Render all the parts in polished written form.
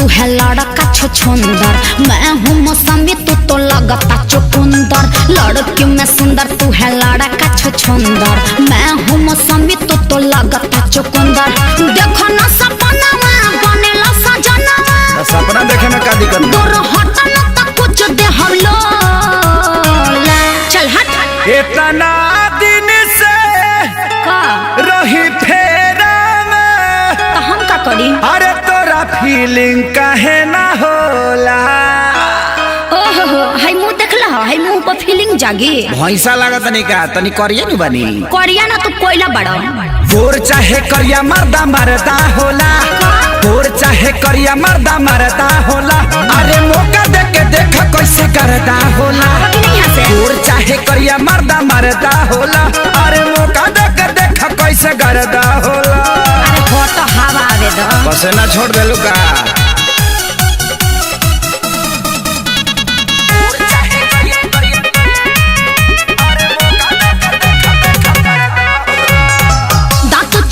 तू है लड़का छुछुंदर, मैं हूँ मौसमी तू तो लगता चुकुंदर। लड़की में सुंदर तू है लड़का छुछुंदर, मैं हूँ मौसमी तू तो लगता चुकुंदर। देखो ना सपना बनेला सजना, सपना देखे में का दिक्कत? दूर हट ना तो कुछ दे हम लोग। चल हट। इतना दिन से का रही फेरा में, तो हम का करी? अरे तोरा फीलिंग काहे ना होला? ओहो हाय मुंह देखला, हाय मुंह पर फीलिंग जागी। भैंसा लागत नहीं का तनी करिए नु बनी। करिया ना तो कोयला बड़ा। गोर चाहे करिया मर्दा मरदा होला, गोर चाहे करिया मर्दा मरदा होला। अरे मौका दे के देख कैसे करदा होला। गोर चाहे करिया मर्दा मरदा होला, अरे मौका दे के देख कैसे करदा होला। अरे फोटो हवा आवे दो। बस ना छोड़ देलू का।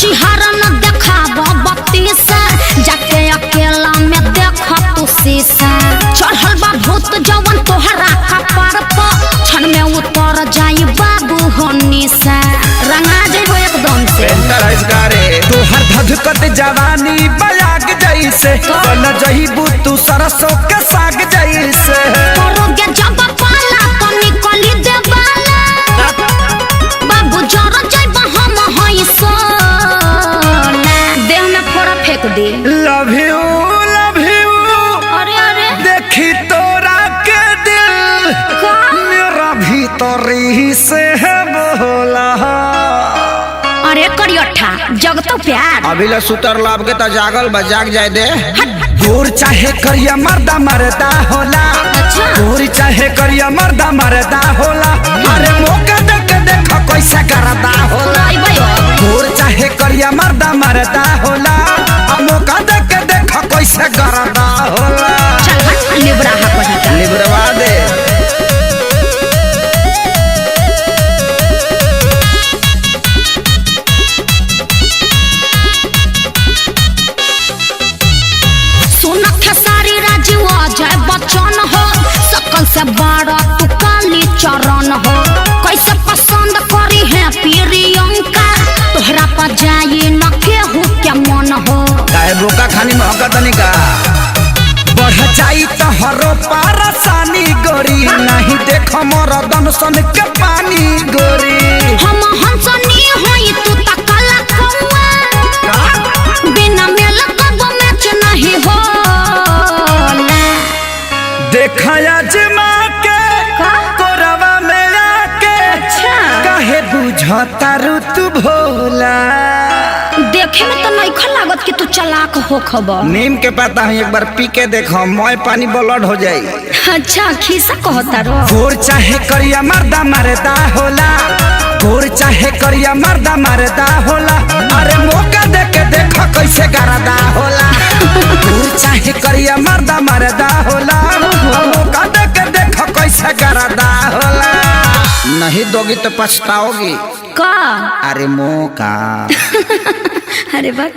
चिहारा न देखाबो बत्ती से, जाके अकेला में देख तू शीशा। चढ़ल बा भूत जवन तोहरा कपार पर, क्षण में उतर जाई बाबू होनी से। रंगा जेबो एकदम से। तोहर धधकत जवानी बयाग जैसे, बन जहीबू तू सरसों के साग जैसे। करोगे जब पाला तो निकली देवाला, बाबू जर जाइबा हम हई सो। देह में फोड़ा फेंक दे। Love you love you. अरे अरे देखी तोरा के दिल का? मेरा भीतरी से है बोला। अरे करियठा जग तो प्यार। अभी ले सुतर लाभ के तो जागल बजाग जाए दे। गोर चाहे करिया मर्दा मरदा होला, अच्छा। गोर चाहे करिया मर्दा मरदा होला। अरे मौका दे के देख कैसे करदा होला। गोर चाहे करिया मर्दा मरदा होला, मौका दे के देख कैसे करदा होला। चल हट लिबरा हा पढ़ा। लिबरवा दे। बचन हो सकल से बड़ा तू काली चरण हो। कैसे पसंद करी है प्रियंका, तोहरा पर जाई न केहू के मन हो। काहे बोका खानी महकत नहीं का? बढ़ जाई तो हरो पारसानी गोरी, नहीं देख मोर दनसन के पानी गोरी। हम हंसनी होई तू त काला कौआ, बिना मेल कब मैच नहीं हो। देखा आजमा के कोरवा में आके, काहे बुझता ऋतु भोला। देखे में तो नहीं लागत कि तू चालाक हो खबर। नीम के पता है एक बार पी के देखो, मोय पानी ब्लड हो जाई। अच्छा खीसा कहता रो। गोर चाहे करिया मर्दा मरदा होला, गोर चाहे करिया मर्दा मरदा होला। अरे मौका दे के देख कैसे करदा होला। गोर चाहे करिया मर्दा मरदा होला, मौका दे के देख कैसे करदा होला। नहीं दोगी तो पछताओगी। का अरे मौका। अरे बात